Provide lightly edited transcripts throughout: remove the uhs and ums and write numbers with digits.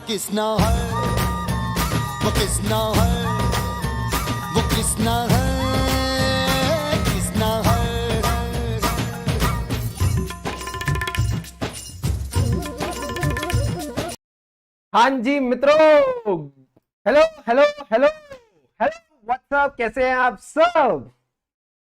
किसना है, वो किसना है, वो किसना है, किसना है। हाँ जी मित्रों, hello hello hello hello, WhatsApp, कैसे हैं आप सब?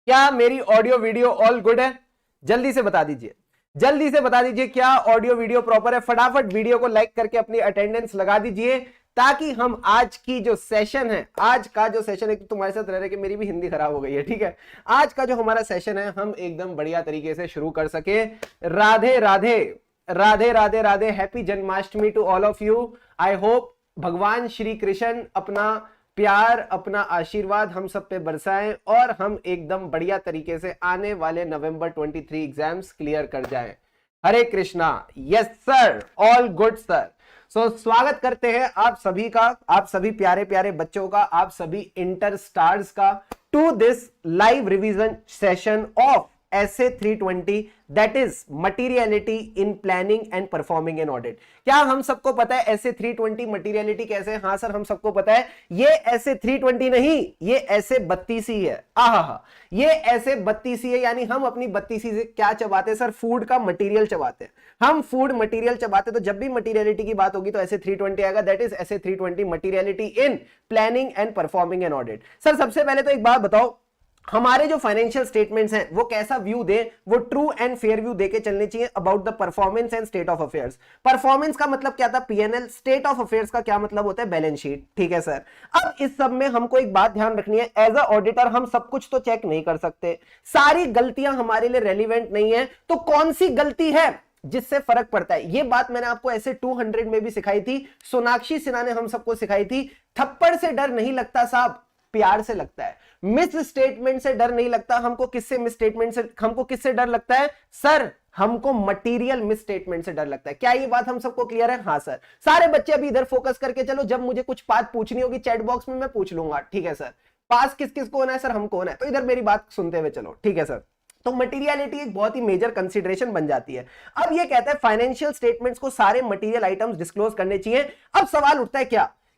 क्या मेरी ऑडियो वीडियो ऑल गुड है? जल्दी से बता दीजिए, जल्दी से बता दीजिए क्या ऑडियो वीडियो प्रॉपर है। फटाफट वीडियो को लाइक करके अपनी अटेंडेंस लगा दीजिए ताकि हम आज की जो सेशन है, आज का जो सेशन है, तो तुम्हारे साथ रह रहे कि मेरी भी हिंदी खराब हो गई है, ठीक है। आज का जो हमारा सेशन है हम एकदम बढ़िया तरीके से शुरू कर सके। Radhe Radhe Radhe Radhe Radhe, happy Janmashtami to all of you. I hope Bhagwan Shri Krishna अपना प्यार, अपना आशीर्वाद हम सब पे बरसाएं और हम एकदम बढ़िया तरीके से आने वाले नवंबर 23 एग्जाम्स क्लियर कर जाएं। Hare Krishna. Yes sir, all good sir. So स्वागत करते हैं आप सभी का, आप सभी प्यारे प्यारे बच्चों का, आप सभी इंटर स्टार्स का to this live revision session of essay 320 that is materiality in planning and performing an audit। क्या हम सबको पता है essay 320 materiality कैसे है? हाँ सर, हम सबको पता है। ये essay 320 नहीं, ये essay 32 ही है। आहा, ये essay 32 है, यानी हम अपनी 32 से क्या चबाते हैं सर? फूड का मटेरियल चबाते हैं। हम फूड मटेरियल चबाते, तो जब भी मटेरियलिटी की बात होगी तो essay 320 आएगा। That is essay 320 materiality in planning and performing an audit। Sir सबसे पहले तो एक बात बताओ, हमारे जो फाइनेंशियल स्टेटमेंट्स हैं वो कैसा व्यू दें? वो ट्रू एंड फेयर व्यू देके चलने चाहिए about the performance and state of affairs. Performance का मतलब क्या था? पीएनएल। स्टेट ऑफ अफेयर्स का क्या मतलब होता है? Balance sheet. ठीक है सर। अब इस सब में हमको एक बात ध्यान रखनी है, एज अ ऑडिटर हम सब कुछ तो चेक नहीं कर सकते, सारी गलतियां हमारे लिए रेलिवेंट नहीं है। तो कौन सी गलती है जिससे फर्क पड़ता है? ये बात मैंने आपको ऐसे 200 में भी सिखाई थी, सोनाक्षी सिन्हा ने हम सबको सिखाई थी। थप्पड़ से डर नहीं लगता साहब, प्यार से लगता है। मिस स्टेटमेंट से डर नहीं लगता। हमको किससे मिस स्टेटमेंट से, हमको किससे डर लगता है सर? हमको मटेरियल मिस स्टेटमेंट से डर लगता है। क्या ये बात हम सबको क्लियर है? हाँ सर। सारे बच्चे अभी इधर फोकस करके चलो, जब मुझे कुछ बात पूछनी होगी चैट बॉक्स में मैं पूछ लूंगा, ठीक है सर। पास किस किस को होना है सर? हमको होना है, तो इधर मेरी बात सुनते हुए चलो, ठीक है सर। तो मटेरियलिटी एक बहुत ही मेजर कंसीडरेशन बन जाती है। अब ये कहता है फाइनेंशियल स्टेटमेंट्स को सारे मटेरियल आइटम्स डिस्क्लोज करने चाहिए। अब सवाल उठता है,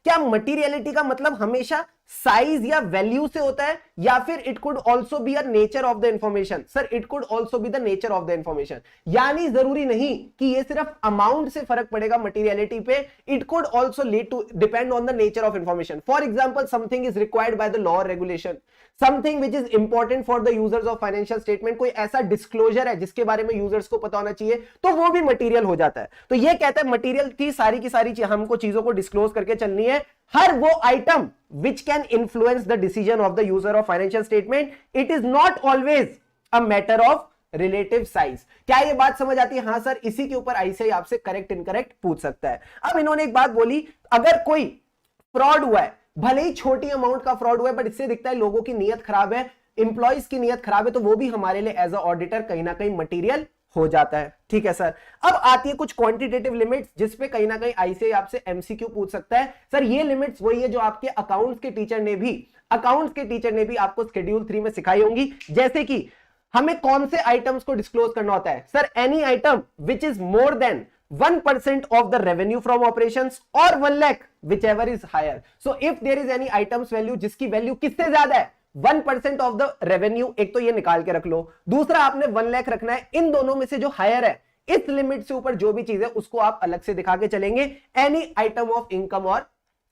क्या मटेरियलिटी का मतलब हमेशा साइज या वैल्यू से होता है, या फिर it could also be a nature of the information? Sir it could also be the nature of the information, यानी जरूरी नहीं कि ये सिर्फ अमाउंट से फर्क पड़ेगा मटेरियलिटी पे। It could also lead to depend on the nature of information. For example, something is required by the law और regulation, something which is important for the users of financial statement. कोई ऐसा disclosure है जिसके बारे में users को पता होना चाहिए, तो वो भी मटेरियल हो जाता है। तो ये कहता है मटेरियल की सारी हमको चीजों को डिस्क्लोज करके चलनी है। हर वो item which can influence the decision of the user of financial statement, it is not always a matter of relative size। क्या ये बात समझ आती है? हाँ सर। इसी के ऊपर आईसीआई आपसे करेक्ट इनकरेक्ट पूछ सकता है। अब इन्होंने एक बात बोली, अगर कोई फ्रॉड हुआ है, भले ही छोटी अमाउंट का फ्रॉड हुआ है, बट इससे दिखता है लोगों की नीयत खराब है, इंप्लॉइज की नीयत खराब है, तो वो भी हमारे लिए एज अ ऑडिटर कहीं ना कहीं मटीरियल हो जाता है। ठीक है सर। अब आती है कुछ क्वांटिटेटिव लिमिट्स, जिसपे कहीं ना कहीं आईसीआई आपसे एमसीक्यू पूछ सकता है। सर ये लिमिट्स वही है जो आपके अकाउंट्स के टीचर ने भी आपको शेड्यूल 3 में सिखाई होंगी। जैसे कि हमें कौन से आइटम्स को डिस्क्लोज करना होता है sir? Any item which is more than 1% of the revenue from operations or 1 lakh, whichever is higher. So if there is any items value जिसकी वैल्यू किससे ज्यादा है? 1% ऑफ द रेवेन्यू। एक तो ये निकाल के रख लो, दूसरा आपने 1 लाख रखना है। इन दोनों में से जो हायर है, इस लिमिट से ऊपर जो भी चीज है उसको आप अलग से दिखा के चलेंगे, एनी आइटम ऑफ इनकम और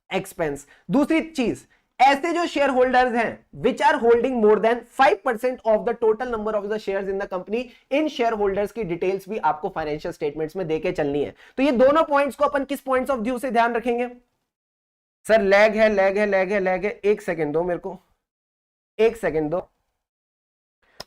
एक्सपेंस। दूसरी चीज, ऐसे जो शेयर होल्डर्स हैं which are holding more than 5% of the total number of the shares in the company, इन शेयर होल्डर्स की डिटेल्स भी आपको फाइनेंशियल स्टेटमेंट्स में देके चलनी है। तो ये दोनों पॉइंट्स को अपन किस पॉइंट्स ऑफ व्यू से ध्यान रखेंगे? सर लैग है, एक सेकेंड दो मेरे को, एक सेकेंड दो।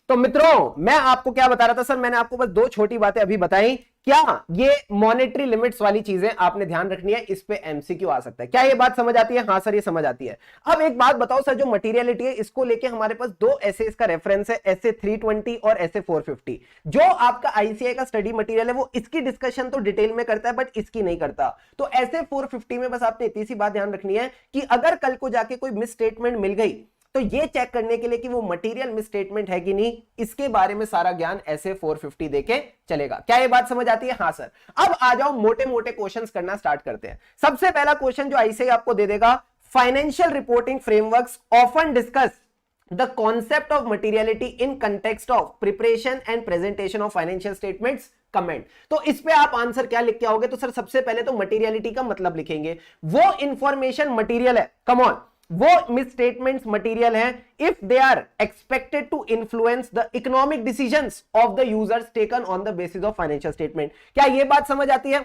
तो मित्रों मैं आपको क्या बता रहा था सर? मैंने आपको बस 2 छोटी बातें अभी बताई। क्या ये मॉनेटरी लिमिट्स वाली चीजें आपने ध्यान रखनी है, इस पे एमसीक्यू आ सकता है। क्या ये बात समझ आती है? हाँ सर ये समझ आती है। अब एक बात बताओ सर, जो मटेरियलिटी है इसको लेके हमारे पास 2 एसेस का रेफरेंस है, essay 320 और essay 450। जो आपका आईसीआई का स्टडी मटेरियल है वो इसकी डिस्कशन तो डिटेल में करता है, बट इसकी नहीं करता। तो essay 450 में बस आपने इतनी सी बात ध्यान रखनी है कि अगर कल को जाके कोई मिस स्टेटमेंट मिल गई तो ये चेक करने के लिए कि वो मटेरियल मिसस्टेटमेंट है कि नहीं, इसके बारे में सारा ज्ञान ऐसे 450 देके चलेगा। क्या ये बात समझ आती है? हाँ सर। अब आ जाओ मोटे मोटे क्वेश्चंस करना स्टार्ट करते हैं। सबसे पहला क्वेश्चन जो ऐसे ही आपको दे देगा, financial reporting frameworks often discuss the concept of materiality in context of preparation and presentation of financial statements comment। तो इस पे आप आंसर क्या लिख के आओगे? तो सर सबसे पहले तो मटेरियलिटी का मतलब लिखेंगे, वो इंफॉर्मेशन मटेरियल है, कम ऑन, वो मिसस्टेटमेंट्स मटेरियल है if they are expected to influence the economic decisions of the users taken on the basis of financial statement. क्या ये बात समझ आती है?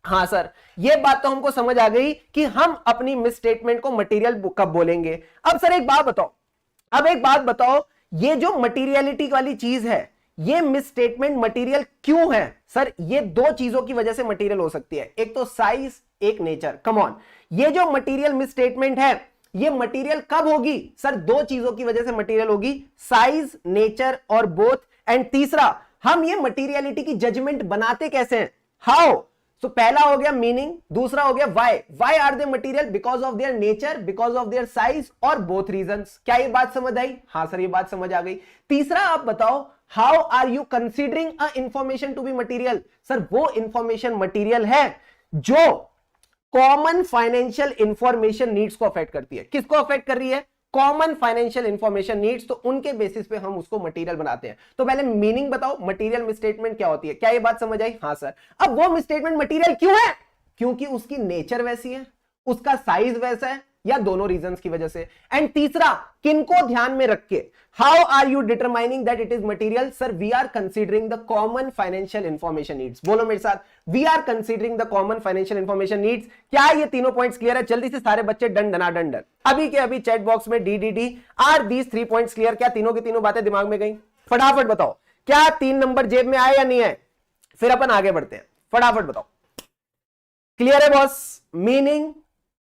हाँ सर, ये बात तो हमको समझ आ गई कि हम अपनी मिसस्टेटमेंट को मटेरियल कब बोलेंगे। अब सर एक बात बताओ, ये जो मटेरियलिटी वाली चीज है, ये मिसस्टेटमेंट मटेरियल क्यों है? सर ये दो चीजों की वजह से मटेरियल हो सकती है, एक तो साइज, एक नेचर। कम ऑन, ये जो मटेरियल मिसस्टेटमेंट है, ये मटेरियल कब होगी? सर दो चीजों की वजह से मटेरियल होगी, साइज, नेचर और बोथ। एंड तीसरा, हम ये मटेरियलिटी की जजमेंट बनाते कैसे हैं? हाउ? तो पहला हो गया मीनिंग, दूसरा हो गया why are they material? Because of their nature, because of their size और बोथ रीजंस। क्या ये बात समझ आई? हाँ सर ये बात समझ आ गई। तीसरा आप बताओ, how are you considering a information to be material? Sir वो इंफॉर्मेशन मटेरियल है जो कॉमन फाइनेंशियल इंफॉर्मेशन नीड्स को अफेक्ट करती है। किसको अफेक्ट कर रही है? Common financial information needs. तो उनके बेसिस पे हम उसको मटेरियल बनाते हैं। तो पहले मीनिंग बताओ, मटेरियल मिसस्टेटमेंट क्या होती है? क्या ये बात समझ आई? हाँ सर। अब वो मिसस्टेटमेंट मटेरियल क्यों है? क्योंकि उसकी नेचर वैसी है, उसका साइज वैसा है, या दोनों रीजंस की वजह से। एंड तीसरा, किनको ध्यान में रख के, how are you determining that it is material? Sir we are considering the common financial information needs. बोलो मेरे साथ, we are considering the common financial information needs. क्या ये तीनों पॉइंट्स क्लियर है? जल्दी से सारे बच्चे डन डना डन डन अभी के अभी चैट बॉक्स में DDD are these 3 points clear? क्या तीनों की तीनों बातें दिमाग में गई? फटाफट बताओ, क्या 3 नंबर जेब में आए या नहीं आए? फिर अपन आगे बढ़ते हैं, फटाफट बताओ। क्लियर है boss? Meaning,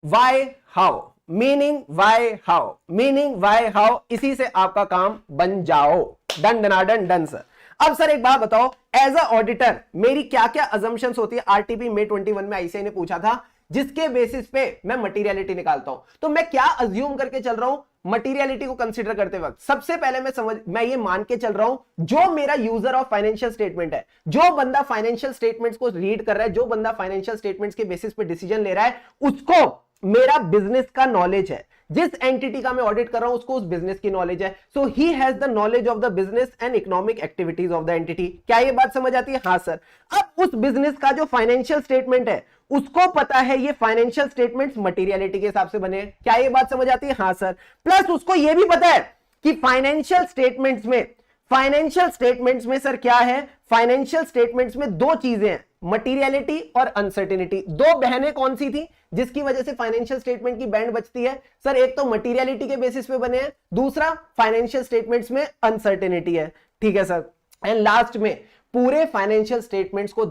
why, how. Meaning, why, how. Meaning, why, how, इसी से आपका काम बन जाओ। डन डनाडन डन सर। अब सर एक बात बताओ, एज अ ऑडिटर मेरी क्या क्या अजम्पशंस होती है? आरटीपी May 21 में आईसीआई ने पूछा था, जिसके बेसिस पे मैं मटेरियलिटी निकालता हूं। तो मैं क्या अज्यूम करके चल रहा हूं मटेरियलिटी को कंसीडर करते वक्त? सबसे पहले मैं ये मान के चल रहा हूं, जो मेरा यूजर ऑफ फाइनेंशियल स्टेटमेंट है, जो बंदा फाइनेंशियल स्टेटमेंट्स को रीड कर रहा है, जो बंदा फाइनेंशियल स्टेटमेंट्स के बेसिस पे डिसीजन ले रहा है, उसको मेरा बिजनेस का नॉलेज है। जिस एंटिटी का मैं ऑडिट कर रहा हूं उसको उस बिजनेस की नॉलेज है। So he has the knowledge of the business and economic activities of the entity. क्या ये बात समझ आती है? हाँ सर। अब उस बिजनेस का जो फाइनेंशियल स्टेटमेंट है, उसको पता है ये फाइनेंशियल स्टेटमेंट्स मटेरियलिटी के हिसाब से बने हैं। क्या ये बात समझ आती है? हाँ सर। प्लस उसको ये भी पता है कि फाइनेंशियल स्टेटमेंट्स में सर क्या है? फाइनेंशियल स्टेटमेंट्स में दो चीजें हैं, मटेरियलिटी और अनसर्टेनिटी। दो बहनें कौन सी थी जिसकी वजह से फाइनेंशियल स्टेटमेंट की बैंड बचती है? सर एक तो मटेरियलिटी के बेसिस पे बने हैं, दूसरा फाइनेंशियल स्टेटमेंट्स में अनसर्टेनिटी है। ठीक है सर। एंड लास्ट में पूरे फाइनेंशियल स्टेटमेंट्स को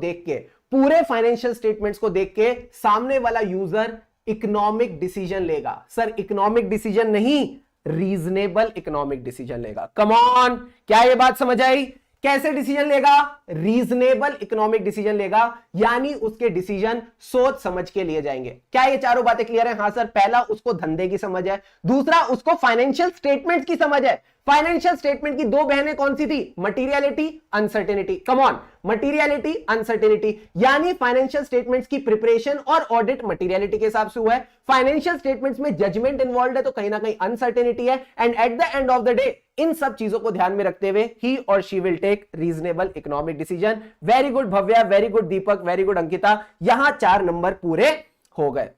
देख के सामने वाला यूजर इकोनॉमिक डिसीजन लेगा। सर इकोनॉमिक डिसीजन नहीं, रीजनेबल इकोनॉमिक डिसीजन लेगा। कम ऑन, क्या ये बात समझ आई? कैसे डिसीजन लेगा? रीजनेबल इकोनॉमिक डिसीजन लेगा, यानी उसके डिसीजन सोच समझ के लिए जाएंगे। क्या ये चारों बातें क्लियर है? हाँ सर। पहला उसको धंधे की समझ है, दूसरा उसको फाइनेंशियल स्टेटमेंट की समझ है। फाइनेंशियल स्टेटमेंट की दो बहनें कौन सी थी? Materiality, uncertainty. Come on, materiality, uncertainty, यानी फाइनेंशियल स्टेटमेंट्स की प्रिपरेशन और ऑडिट मटेरियलिटी के हिसाब से हुआ है। फाइनेंशियल स्टेटमेंट्स में जजमेंट इन्वॉल्व है, तो कहीं ना कहीं अनसर्टेनिटी है। And at the end of the day इन सब चीजों को ध्यान में रखते हुए ही और she will take reasonable economic decision. Very good Bhavya, very good Deepak, very good Ankita. यहां 4 नंबर पूरे हो गए।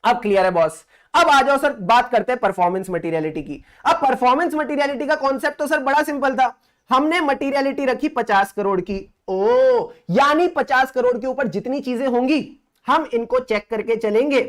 अब क्लियर है बॉस? अब आ जाओ सर, बात करते हैं परफॉर्मेंस मटेरियलिटी की। अब परफॉर्मेंस मटेरियलिटी का कॉन्सेप्ट तो सर बड़ा सिंपल था। हमने मटेरियलिटी रखी 50 करोड़ की। ओ, यानी 50 करोड़ के ऊपर जितनी चीजें होंगी हम इनको चेक करके चलेंगे,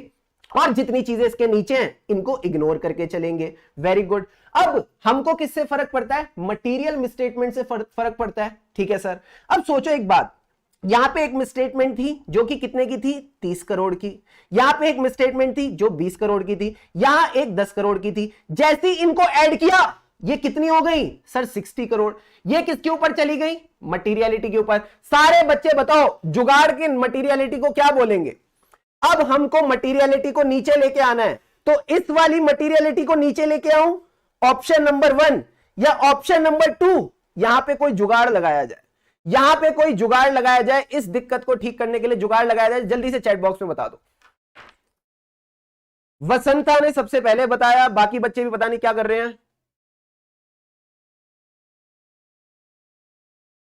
और जितनी चीजें इसके नीचे हैं इनको इग्नोर करके चलेंगे। Very good. अब हमको किससे फर्क पड़ता है? मटेरियल मिसस्टेटमेंट से फर्क पड़ता है। ठीक है सर। अब सोचो एक बात, यहां पे एक मिसस्टेटमेंट थी जो कि कितने की थी? 30 करोड़ की। यहां पे एक मिसस्टेटमेंट थी जो 20 करोड़ की थी। यहां एक 10 करोड़ की थी। जैसे ही इनको ऐड किया, ये कितनी हो गई? सर 60 करोड़। ये किसके ऊपर चली गई? मटेरियलिटी के ऊपर। सारे बच्चे बताओ, जुगाड़ के मटेरियलिटी को क्या बोलेंगे? अब हमको मटेरियलिटी को नीचे लेके आना है, तो इस वाली मटेरियलिटी को नीचे लेके आऊं, ऑप्शन नंबर 1 या ऑप्शन नंबर 2, यहां पे कोई जुगाड़ लगाया जाए, यहां पे कोई जुगाड़ लगाया जाए, इस दिक्कत को ठीक करने के लिए जुगाड़ लगाया जाए, जल्दी से चैट बॉक्स में बता दो। वसंता ने सबसे पहले बताया, बाकी बच्चे भी पता नहीं क्या कर रहे हैं।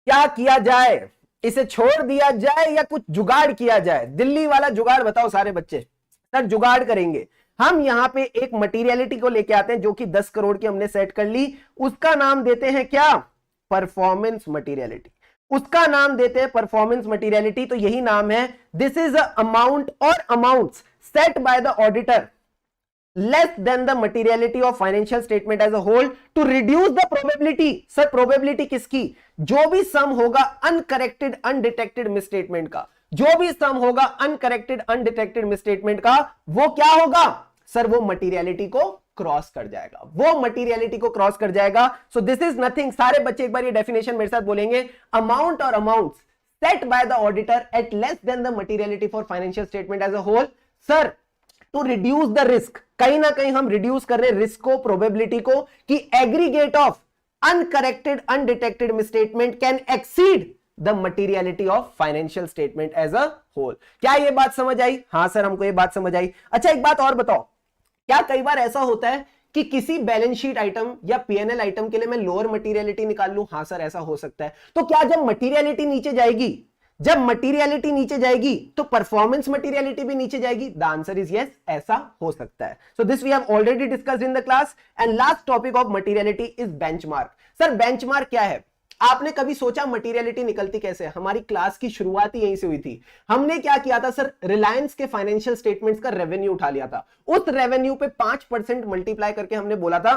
क्या किया जाए, इसे छोड़ दिया जाए या कुछ जुगाड़ किया जाए? दिल्ली वाला जुगाड़ बताओ सारे बच्चे। सर जुगाड़ करेंगे हम। यहां पे एक मटीरियलिटी को लेके आते हैं जो कि 10 करोड़ की हमने सेट कर ली, उसका नाम देते हैं क्या? Performance materiality. उसका नाम देते हैं परफॉर्मेंस मटीरियलिटी। तो यही नाम है, दिस इज अ अमाउंट और amounts set by the auditor less than the materiality of financial statement as a whole to reduce the probability। Sir probability किसकी? जो भी सम होगा अनकरेक्टेड अनडिटेक्टेड मिसस्टेटमेंट का, जो भी सम होगा अनकरेक्टेड अनडिटेक्टेड मिसस्टेटमेंट का, वो क्या होगा सर? वो मटीरियलिटी को क्रॉस कर जाएगा, वो मटीरियलिटी को क्रॉस कर जाएगा। सो दिस इज नथिंग, सारे बच्चे एक बार ये डेफिनेशन मेरे साथ बोलेंगे, अमाउंट और amounts set by the auditor at less than the materiality for financial statement as a whole. Sir to reduce the risk, कहीं ना कहीं हम रिड्यूस कर रहे हैं रिस्क को, प्रोबेबिलिटी को, कि aggregate of uncorrected undetected misstatement can exceed the materiality of financial statement as a whole. क्या ये बात समझ आई? हाँ सर हमको ये बात समझ आई। अच्छा एक बात और बताओ, क्या कई बार ऐसा होता है कि किसी बैलेंस शीट आइटम या पीएनएल आइटम के लिए मैं लोअर मटीरियलिटी निकाल लूं? हाँ सर ऐसा हो सकता है। तो क्या जब मटीरियलिटी नीचे जाएगी, जब मटीरियलिटी नीचे जाएगी तो परफॉर्मेंस मटीरियलिटी भी नीचे जाएगी? द आंसर इज यस, ऐसा हो सकता है। So this we have already discussed in the class. And last topic of materiality is benchmark. Sir benchmark क्या है? आपने कभी सोचा मटीरियलिटी निकलती कैसे? हमारी क्लास की शुरुआत ही यहीं से हुई थी। हमने क्या किया था सर? रिलायंस के फाइनेंशियल स्टेटमेंट्स का रेवेन्यू उठा लिया था। उस रेवेन्यू पे 5% मल्टीप्लाई करके हमने बोला था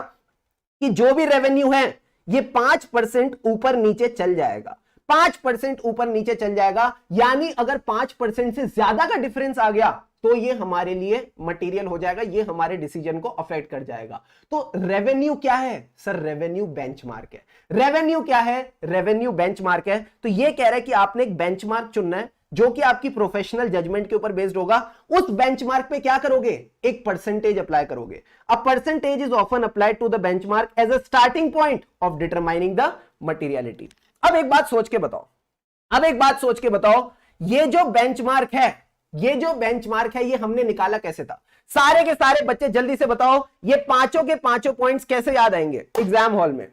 कि जो भी रेवेन्यू है ये 5% ऊपर नीचे चल जाएगा, 5% ऊपर नीचे चल जाएगा। यानी अगर 5% से ज्यादा का डिफरेंस आ गया तो ये हमारे लिए मटेरियल हो जाएगा, ये हमारे डिसीजन को अफेक्ट कर जाएगा। तो रेवेन्यू क्या है सर? रेवेन्यू बेंचमार्क है। रेवेन्यू क्या है? रेवेन्यू बेंचमार्क है। तो ये कह रहा है कि आपने एक बेंचमार्क चुनना है जो कि आपकी प्रोफेशनल जजमेंट के ऊपर बेस्ड होगा। उस बेंचमार्क पे क्या करोगे? एक परसेंटेज अप्लाई करोगे। A percentage is often applied to the benchmark as a starting point of determining the materiality. अब एक बात सोच के बताओ, अब एक बात सोच के बताओ, ये जो बेंचमार्क है, ये जो बेंचमार्क है, ये हमने निकाला कैसे था? सारे के सारे बच्चे जल्दी से बताओ, ये पांचों के पांचों पॉइंट्स कैसे याद आएंगे एग्जाम हॉल में?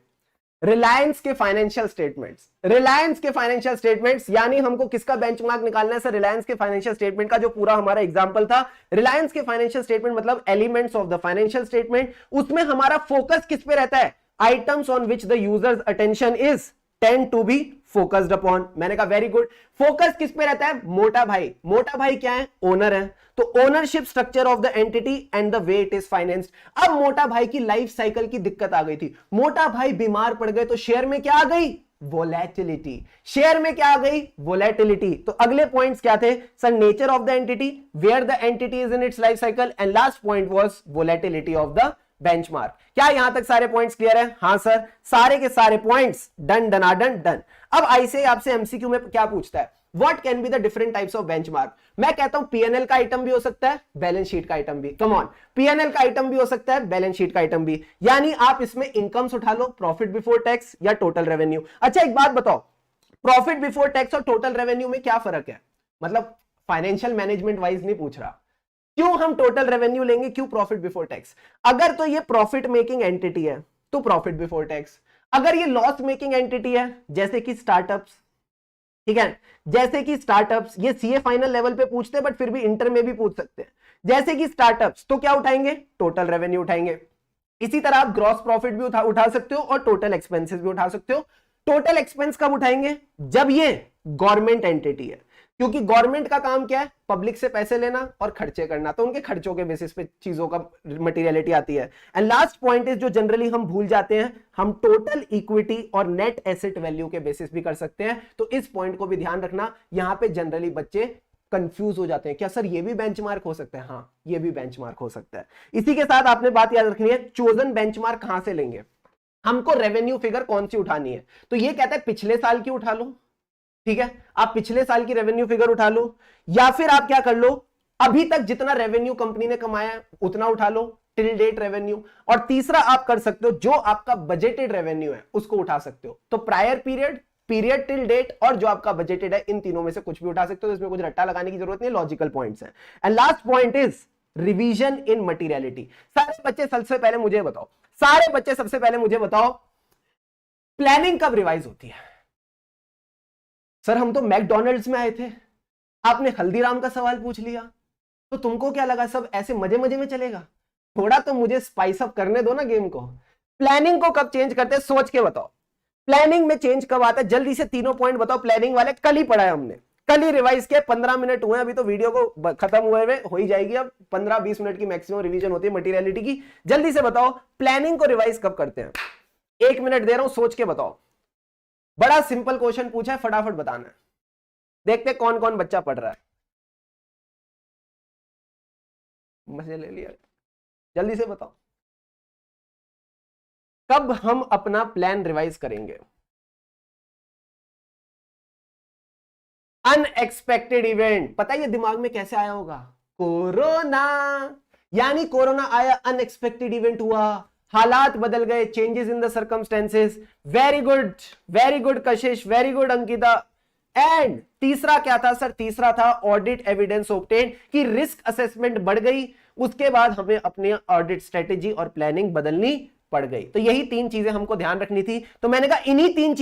रिलायंस के फाइनेंशियल स्टेटमेंट्स, रिलायंस के फाइनेंशियल स्टेटमेंट्स, यानी हमको किसका बेंचमार्क निकालना है सर? रिलायंस के फाइनेंशियल स्टेटमेंट का, जो पूरा हमारा एग्जांपल था। रिलायंस के फाइनेंशियल स्टेटमेंट मतलब elements of the financial statement. उसमें हमारा फोकस किस पे रहता है? Items on which the users attention is tend to be focused upon. मैंने कहा वेरी गुड। फोकस किस पे रहता है? मोटा भाई। मोटा भाई क्या है? ओनर है। तो ownership structure of the entity and the way it is financed. अब मोटा भाई की लाइफ साइकिल की दिक्कत आ गई थी, मोटा भाई बीमार पड़ गए, तो शेयर में क्या आ गई? वोलेटिलिटी। शेयर में क्या आ गई? वोलेटिलिटी। तो अगले पॉइंट्स क्या थे sir? Nature of the entity, where the entity is in its life cycle, and last point was volatility of the benchmark. क्या यहां तक सारे पॉइंट्स क्लियर है? हां सर, सारे के सारे पॉइंट्स डन डनाडन डन। अब आईसे आपसे एमसीक्यू में क्या पूछता है? What can be the different types of benchmark? मैं कहता हूं पीएनएल का आइटम भी हो सकता है, बैलेंस शीट का आइटम भी। कम ऑन, पीएनएल का आइटम भी हो सकता है, बैलेंस शीट का आइटम भी। यानी आप इसमें इनकम्स उठा लो, प्रॉफिट बिफोर टैक्स या टोटल रेवेन्यू। अच्छा एक बात बताओ, प्रॉफिट बिफोर टैक्स और टोटल रेवेन्यू में क्या फर्क है? मतलब फाइनेंशियल मैनेजमेंट वाइज नहीं पूछ रहा, क्यों हम टोटल रेवेन्यू लेंगे, क्यों प्रॉफिट बिफोर टैक्स? अगर तो ये प्रॉफिट मेकिंग एंटिटी है तो प्रॉफिट बिफोर टैक्स, अगर ये लॉस मेकिंग एंटिटी है जैसे कि स्टार्टअप्स, ठीक है, जैसे कि स्टार्टअप्स, ये सीए फाइनल लेवल पे पूछते हैं बट फिर भी इंटर में भी पूछ सकते हैं, जैसे कि स्टार्टअप्स, तो क्या उठाएंगे? टोटल रेवेन्यू उठाएंगे। इसी तरह आप ग्रॉस प्रॉफिट भी उठा सकते हो और टोटल एक्सपेंसेस भी उठा सकते हो। टोटल एक्सपेंस कब उठाएंगे? जब ये गवर्नमेंट एंटिटी है, क्योंकि गवर्नमेंट का काम क्या है? पब्लिक से पैसे लेना और खर्चे करना, तो उनके खर्चों के बेसिस पे चीजों का मटेरियलिटी आती है। एंड लास्ट पॉइंट इज जो जनरली हम भूल जाते हैं, हम टोटल इक्विटी और नेट एसेट वैल्यू के बेसिस भी कर सकते हैं। तो इस पॉइंट को भी ध्यान रखना, यहां पे जनरली बच्चे कंफ्यूज हो जाते हैं, क्या सर ये भी बेंचमार्क हो सकता है? हाँ ये भी बेंचमार्क हो सकता है। इसी के साथ आपने बात याद रखनी है, चोजन बेंचमार्क कहां से लेंगे, हमको रेवेन्यू फिगर कौन सी उठानी है? तो ये कहता है पिछले साल की उठा लो, ठीक है, आप पिछले साल की रेवेन्यू फिगर उठा लो, या फिर आप क्या कर लो, अभी तक जितना रेवेन्यू कंपनी ने कमाया उतना उठा लो, टिल डेट रेवेन्यू, और तीसरा आप कर सकते हो जो आपका बजटेड रेवेन्यू है उसको उठा सकते हो। तो prior period, period till date और जो आपका बजटेड है, इन तीनों में से कुछ भी उठा सकते हो। इसमें कुछ रट्टा लगाने की जरूरत नहीं, लॉजिकल पॉइंट्स हैं। And last point is revision in materiality. सारे बच्चे सबसे पहले मुझे बताओ, सारे बच्चे सबसे पहले मुझे बताओ, प्लानिंग कब रिवाइज होती है? सर हम तो मैकडॉनल्ड्स में आए थे, आपने हल्दीराम का सवाल पूछ लिया, तो तुमको क्या लगा सब ऐसे मजे मजे में चलेगा? थोड़ा तो मुझे स्पाइस अप करने दो ना गेम को। प्लानिंग को कब चेंज करते हैं, सोच के बताओ। प्लानिंग में चेंज कब आता है? जल्दी से तीनों पॉइंट बताओ। प्लानिंग वाले कल ही पढ़ा है हमने, कल ही रिवाइज किया, 15 मिनट हुए अभी तो वीडियो को खत्म हुए हो ही जाएगी। अब 15-20 मिनट की मैक्सिमम रिवीजन होती है मटीरियलिटी की। जल्दी से बताओ प्लानिंग को रिवाइज कब करते हैं? 1 मिनट दे रहा हूं, सोच के बताओ। बड़ा सिंपल क्वेश्चन पूछा है, फटाफट बताना है। देखते कौन कौन बच्चा पढ़ रहा है। मजे ले लिया, जल्दी से बताओ कब हम अपना प्लान रिवाइज करेंगे? अनएक्सपेक्टेड इवेंट, पता है ये दिमाग में कैसे आया होगा? कोरोना, यानी कोरोना आया, अनएक्सपेक्टेड इवेंट हुआ, हालात बदल गए, changes in the circumstances. Very good Kashish, very good Ankita. And तीसरा क्या था सर? तीसरा था ऑडिट एविडेंस ऑब्टेन, कि रिस्क असेसमेंट बढ़ गई, उसके बाद हमें अपनी ऑडिट स्ट्रेटेजी और प्लानिंग बदलनी पड़ गई। तो यही 3 चीजें हमको ध्यान रखनी थी। तो मैंने कहा इन्हीं तीन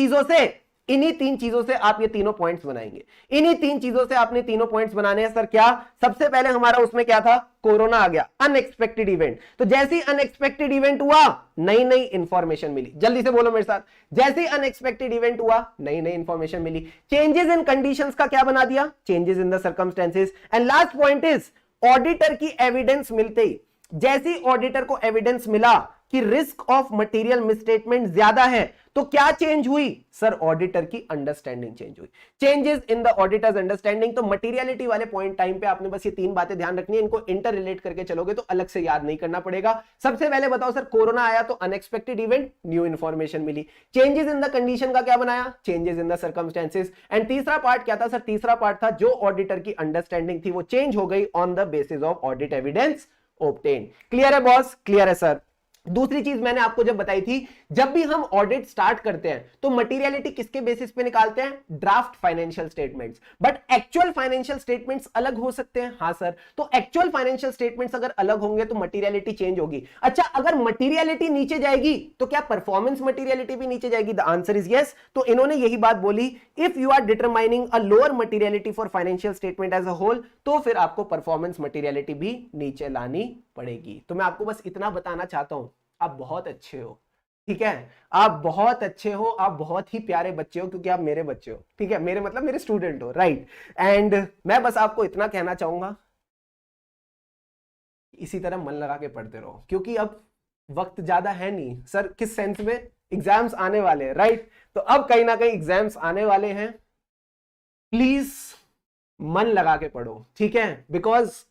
चीजों से आप ये तीनों पॉइंट्स बनाएंगे। इन्हीं 3 चीजों से आपने तीनों पॉइंट्स बनाने हैं। सर क्या? सबसे पहले हमारा उसमें क्या था? कोरोना आ गया, अनएक्सपेक्टेड इवेंट। तो जैसे ही अनएक्सपेक्टेड इवेंट हुआ, नई नई इंफॉर्मेशन मिली। जल्दी से बोलो मेरे साथ, जैसे ही अनएक्सपेक्टेड इवेंट हुआ, नई नई इंफॉर्मेशन मिली। चेंजेस इन कंडीशंस का क्या बना दिया? Changes in the circumstances. And last point is auditor की एविडेंस मिलते ही, जैसे ही ऑडिटर को एविडेंस मिला कि रिस्क ऑफ मटेरियल मिसस्टेटमेंट ज्यादा है, तो क्या चेंज हुई? सर ऑडिटर की अंडरस्टैंडिंग चेंज हुई, changes in the auditors understanding. तो मटेरियलिटी वाले पॉइंट टाइम पे आपने बस ये 3 बातें ध्यान रखनी है, इनको इंटर रिलेट करके चलोगे तो अलग से याद नहीं करना पड़ेगा। सबसे पहले बताओ सर, कोरोना आया तो अनएक्सपेक्टेड इवेंट, न्यू इंफॉर्मेशन मिली। चेंजेस इन द कंडीशन का क्या बनाया? Changes in the circumstances. And तीसरा पार्ट क्या था सर? तीसरा पार्ट था जो ऑडिटर की अंडरस्टैंडिंग थी वो चेंज हो गई on the basis of audit evidence obtain. Clear है बॉस? क्लियर है सर। दूसरी चीज मैंने आपको जब बताई थी, जब भी हम ऑडिट स्टार्ट करते हैं तो मटेरियलिटी किसके बेसिस पे निकालते हैं? Draft financial statements. But actual financial statements अलग हो सकते हैं। हाँ सर, तो एक्चुअल फाइनेंशियल स्टेटमेंट्स अगर अलग होंगे तो मटेरियलिटी चेंज होगी। अच्छा, अगर मटेरियलिटी नीचे जाएगी तो क्या परफॉर्मेंस मटेरियलिटी भी नीचे जाएगी? The answer is yes. तो इन्होंने यही बात बोली, if you are determining a lower materiality for financial statement as a whole, तो फिर आपको परफॉर्मेंस मटेरियलिटी भी नीचे लानी पड़ेगी। तो मैं आपको बस इतना बताना चाहता हूं, आप बहुत अच्छे हो, ठीक है? आप बहुत अच्छे हो, आप बहुत ही प्यारे बच्चे हो, क्योंकि आप मेरे बच्चे हो, ठीक है? मेरे मतलब मेरे स्टूडेंट हो, राइट? एंड मैं बस आपको इतना कहना चाहूंगा, इसी तरह मन लगा के पढ़ते रहो, क्योंकि अब वक्त ज्यादा है नहीं। सर किस सेंस में? एग्जाम्स आने वाले हैं, राइट? तो अब कहीं ना कहीं एग्जाम्स आने वाले हैं, प्लीज मन लगा के पढ़ो, ठीक है? बिकॉज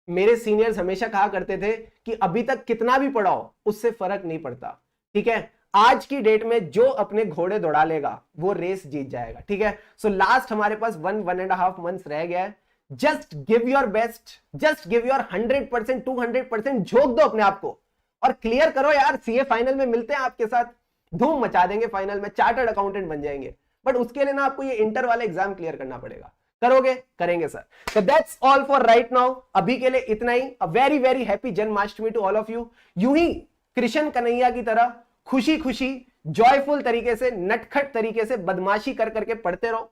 मेरे सीनियर्स हमेशा कहा करते थे कि अभी तक कितना भी पढ़ाओ उससे फर्क नहीं पड़ता, ठीक है? आज की डेट में जो अपने घोड़े दौड़ा लेगा वो रेस जीत जाएगा, ठीक है? सो लास्ट हमारे पास 1.5 मंथ्स रह गया है। Just give your best, just give your 100%, 200% झोंक दो अपने आप को और क्लियर करो यार। सीए फाइनल में मिलते हैं आपके साथ, धूम मचा देंगे फाइनल में, चार्टर्ड अकाउंटेंट बन जाएंगे। बट उसके लिए ना आपको ये इंटर वाला एग्जाम क्लियर करना पड़ेगा। करोगे? करेंगे सर। तो that's all for right now, अभी के लिए इतना ही। A very very happy Janmashtami to all of you. यूं ही कृष्ण कन्हैया की तरह खुशी खुशी, जॉयफुल तरीके से, नटखट तरीके से बदमाशी कर करके पढ़ते रहो,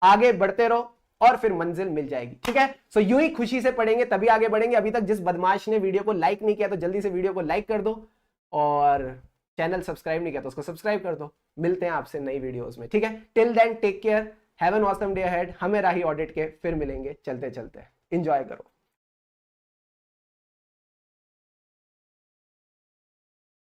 आगे बढ़ते रहो और फिर मंजिल मिल जाएगी, ठीक है? सो यूं ही खुशी से पढ़ेंगे तभी आगे बढ़ेंगे। अभी तक जिस बदमाश ने वीडियो को लाइक नहीं किया तो जल्दी से वीडियो को लाइक कर दो, और चैनल सब्सक्राइब नहीं किया तो उसको सब्सक्राइब कर दो। मिलते हैं आपसे नई वीडियोस में, ठीक है? Till then take care, have an awesome day ahead. हमें राही ऑडिट के फिर मिलेंगे, चलते चलते एंजॉय करो।